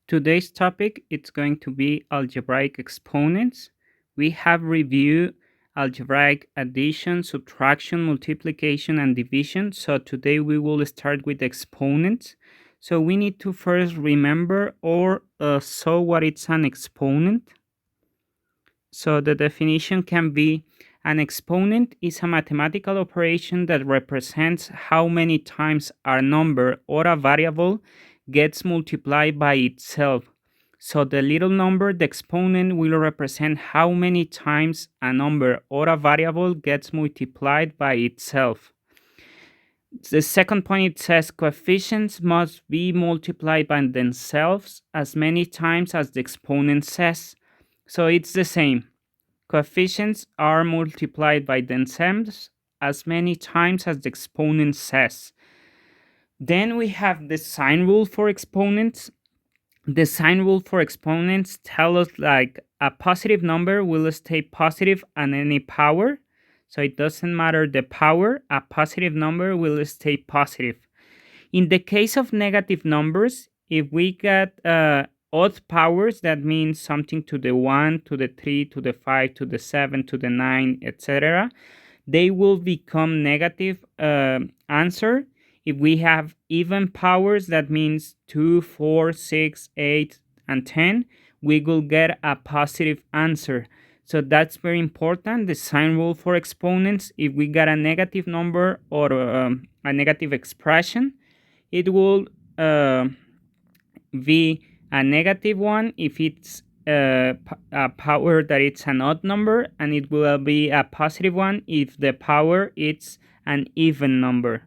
Today's topic it's going to be algebraic exponents. We have reviewed algebraic addition, subtraction, multiplication, and division. So today we will start with exponents. So we need to first remember or show what it's an exponent. So the definition can be an exponent is a mathematical operation that represents how many times a number or a variable gets multiplied by itself. So the little number, the exponent, will represent how many times a number or a variable gets multiplied by itself. The second point, it says coefficients must be multiplied by themselves as many times as the exponent says. So it's the same. Coefficients are multiplied by themselves as many times as the exponent says. Then we have the sign rule for exponents. The sign rule for exponents tell us like a positive number will stay positive at any power. So it doesn't matter the power, a positive number will stay positive. In the case of negative numbers, if we get odd powers, that means something to the 1, to the 3, to the 5, to the 7, to the 9, etc., they will become negative answer. If we have even powers, that means 2, 4, 6, 8, and 10, we will get a positive answer. So that's very important. The sign rule for exponents, if we got a negative number or a negative expression, it will be a negative one if it's a power that it's an odd number, and it will be a positive one if the power is an even number.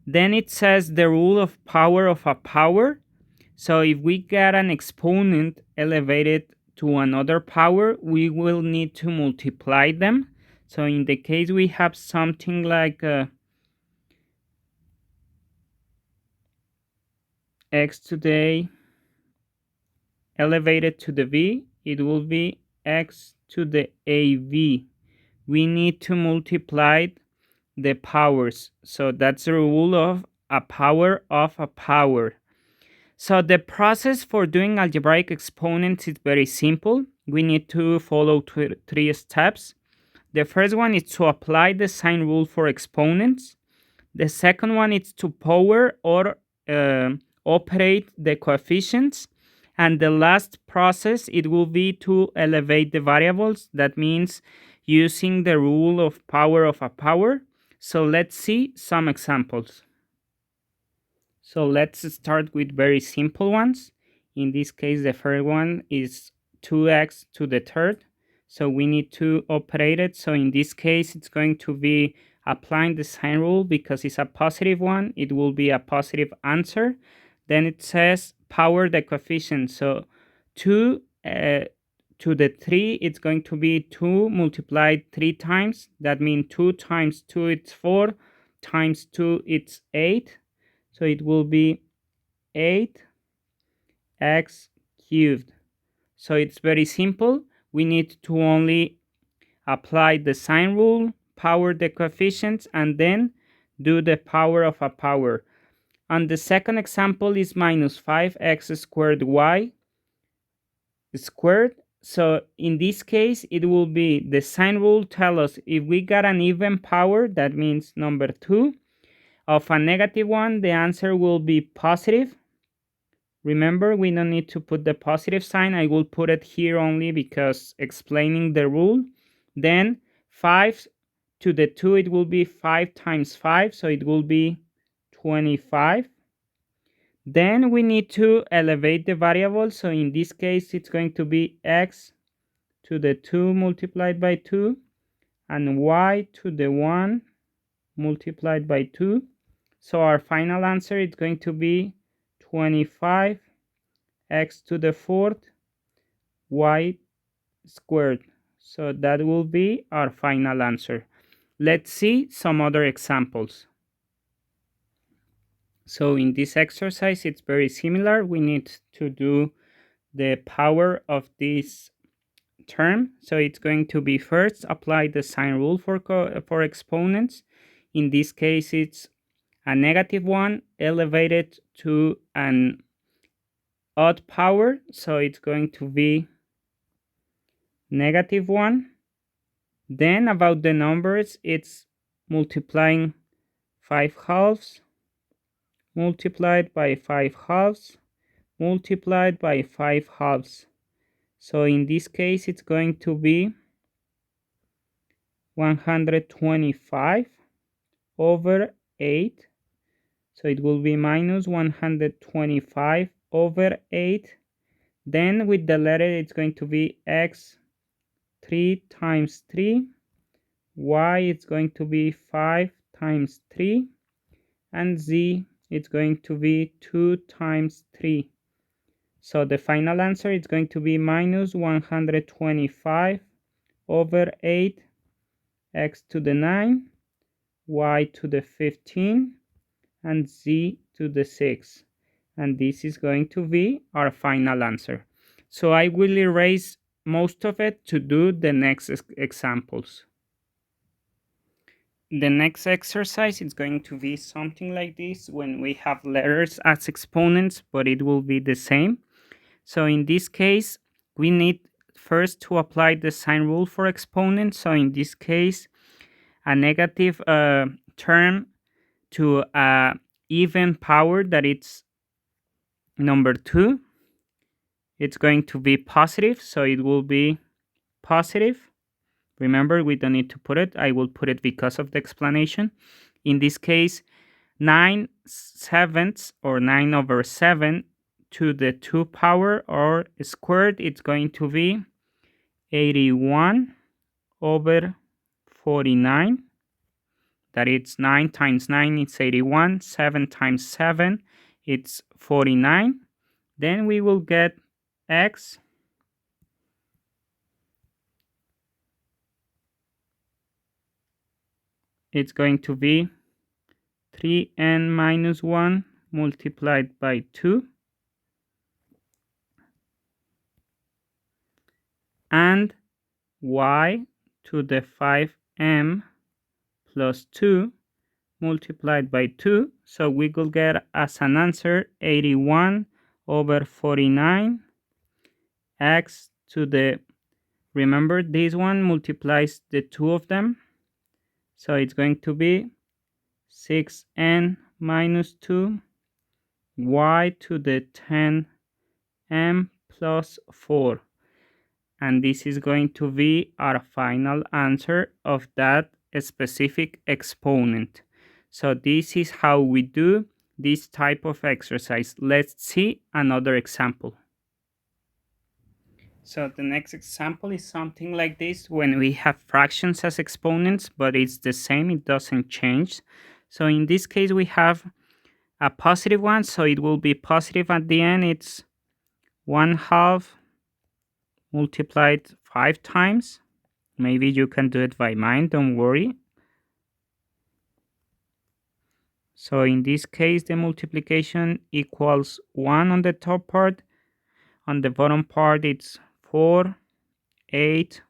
Then it says the rule of power of a power. So if we get an exponent elevated to another power, we will need to multiply them. So in the case we have something like x to the elevated to the v, it will be x to the av. We need to multiply the powers. So that's the rule of a power of a power. So the process for doing algebraic exponents is very simple. We need to follow three steps. The first one is to apply the sign rule for exponents. The second one is to power or operate the coefficients. And the last process, it will be to elevate the variables. That means using the rule of power of a power. So let's see some examples. So let's start with very simple ones. In this case, the first one is 2x to the third. So we need to operate it. So in this case, it's going to be applying the sign rule because it's a positive one. It will be a positive answer. Then it says power the coefficient. So 2 to the 3, it's going to be 2 multiplied 3 times. That means 2 times 2, it's 4, times 2, it's 8. So it will be 8x cubed. So it's very simple. We need to only apply the sign rule, power the coefficients, and then do the power of a power. And the second example is minus 5x squared y squared. So in this case, it will be the sign rule tell us if we got an even power, that means number 2, of a negative one, the answer will be positive. Remember, we don't need to put the positive sign. I will put it here only because explaining the rule. Then 5 to the 2, it will be 5 times 5, so it will be 25. Then we need to elevate the variable. So in this case, it's going to be x to the 2 multiplied by 2 and y to the 1 multiplied by 2. So our final answer is going to be 25 x to the fourth y squared. So that will be our final answer. Let's see some other examples. So in this exercise, it's very similar. We need to do the power of this term. So it's going to be first apply the sign rule for exponents. In this case, it's a negative one elevated to an odd power, so it's going to be -1. Then about the numbers, it's multiplying 5 halves, multiplied by 5 halves, multiplied by 5 halves. So in this case, it's going to be 125 over 8. So it will be minus 125 over 8. Then with the letter, it's going to be x 3 times 3. Y it's going to be 5 times 3. And z it's going to be 2 times 3. So the final answer is going to be minus 125 over 8, x to the 9, y to the 15, and z to the 6. And this is going to be our final answer. So I will erase most of it to do the next examples. The next exercise is going to be something like this when we have letters as exponents, but it will be the same. So in this case, we need first to apply the sign rule for exponents. So in this case, a negative term to a even power that it's number 2, it's going to be positive, so it will be positive. Remember, we don't need to put it. I will put it because of the explanation. In this case, 9/7 or 9/7 to the 2 power or squared, it's going to be 81 over 49. That it's 9 times 9, it's 81. 7 times 7, it's 49. Then we will get x it's going to be 3n minus 1 multiplied by 2. And y to the 5m plus 2 multiplied by 2. So we will get as an answer 81 over 49 x to the, remember this one multiplies the two of them. So it's going to be 6n minus 2 y to the 10m plus 4. And this is going to be our final answer of that specific exponent. So this is how we do this type of exercise. Let's see another example. So the next example is something like this when we have fractions as exponents, but it's the same, it doesn't change. So in this case, we have a positive one, so it will be positive at the end. It's 1/2 multiplied 5 times. Maybe you can do it by mind, don't worry. So in this case, the multiplication equals 1 on the top part. On the bottom part, it's 4, 8,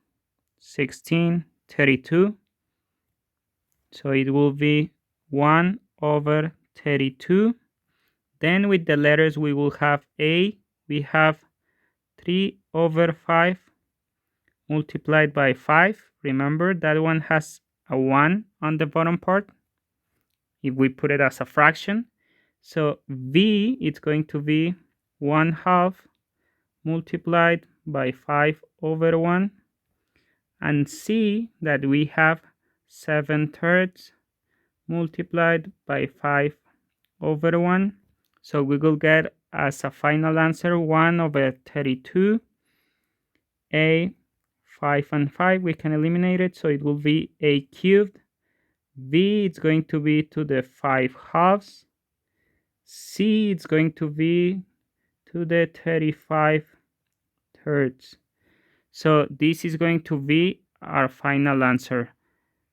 16, 32. So it will be 1 over 32. Then with the letters, we will have a, we have 3 over 5 multiplied by 5. Remember, that one has a 1 on the bottom part if we put it as a fraction. So v, it's going to be 1/2 multiplied by 5 over 1. And c, that we have 7/3 multiplied by 5 over 1. So we will get as a final answer 1 over 32. A, 5 and 5, we can eliminate it, so it will be a cubed. B, it's going to be to the 5 halves. C, it's going to be to the 35 thirds. So this is going to be our final answer.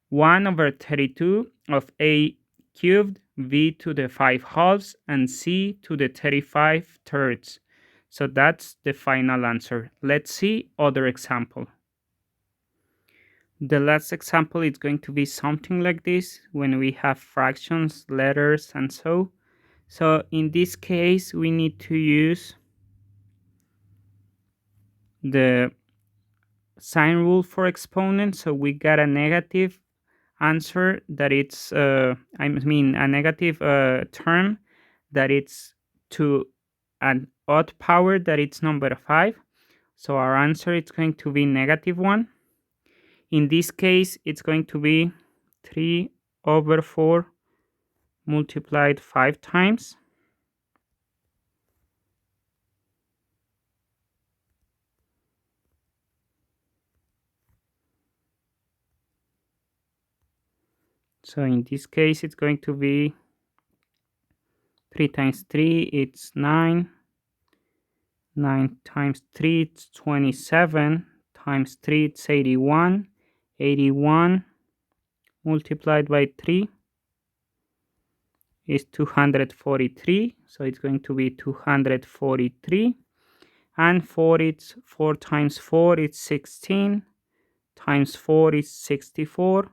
1 over 32 of a cubed, b to the 5 halves, and c to the 35 thirds. So that's the final answer. Let's see other example. The last example is going to be something like this when we have fractions, letters, and so. So in this case, we need to use the sign rule for exponents. So we got a negative answer that it's I mean a negative term that it's to an odd power that it's number 5. So our answer is going to be -1. In this case, it's going to be 3 over 4 multiplied 5 times. So in this case, it's going to be 3 times 3, it's 9. 9 times 3, it's 27. Times 3, it's 81. 81 multiplied by 3 is 243. So it's going to be 243. And 4, it's 4 times 4, it's 16. Times 4 is 64.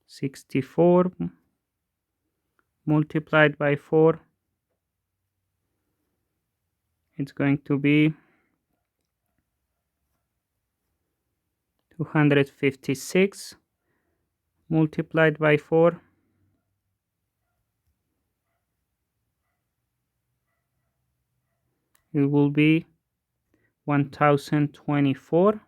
64 multiplied by 4, it's going to be 256 multiplied by 4, it will be 1024.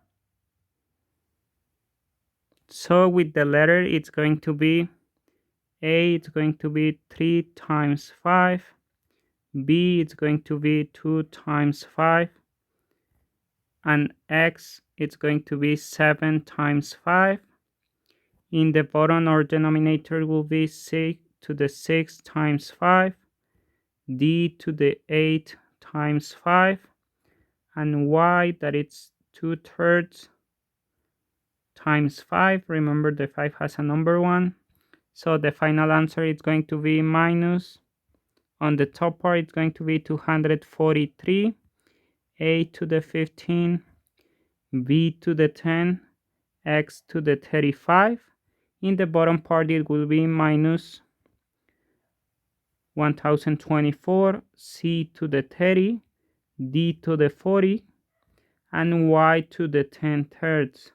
So with the letter, it's going to be A, it's going to be 3 times 5. B, it's going to be 2 times 5. And X, it's going to be 7 times 5. In the bottom, our denominator will be 6 to the 6 times 5. D to the 8 times 5. And Y, that it's 2/3 times 5. Remember, the 5 has a number 1. So the final answer is going to be minus. On the top part, it's going to be 243. A to the 15. B to the 10. X to the 35. In the bottom part, it will be minus 1024. C to the 30. D to the 40. And Y to the 10/3.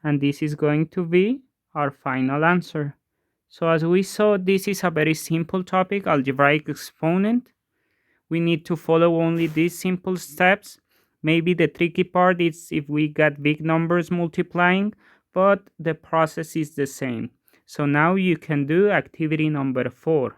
And this is going to be our final answer. So as we saw, this is a very simple topic, algebraic exponent. We need to follow only these simple steps. Maybe the tricky part is if we got big numbers multiplying, but the process is the same. So now you can do activity number 4.